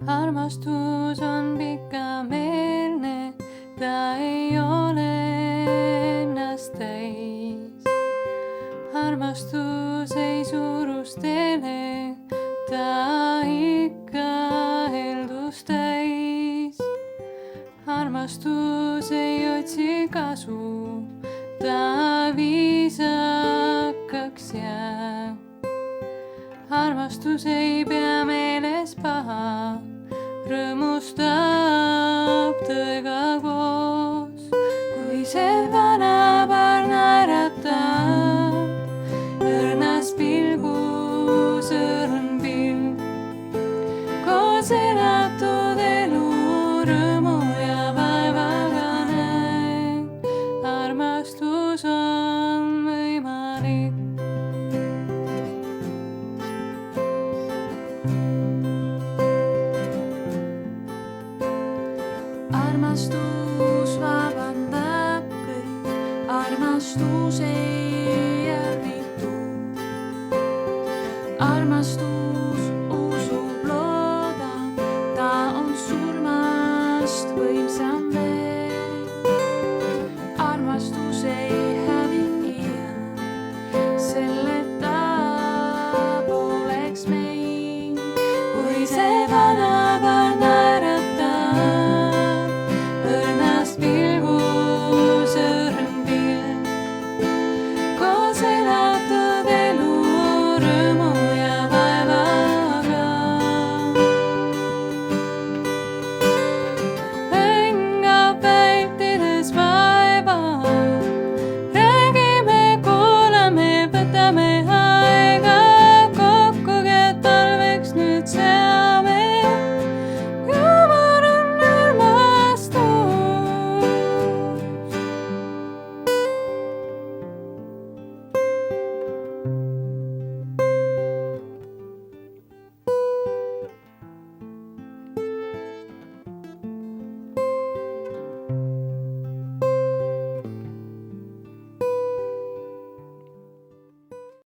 Armastus on pikameelne, ta ei ole ennast täis. Armastus ei surustele, ta ikka heldust täis. Armastus ei otsi kasu, ta viisakaks jääb. Armastus ei pea meeles paha, rõõmustab tõega koos. Kui see vana paar naeratab, õrnas pilgus õrn pilv, koos elatud elu rõõmu ja vaevaga näen, armastus on võimalik. Armastus vabandab kõik, armastus ei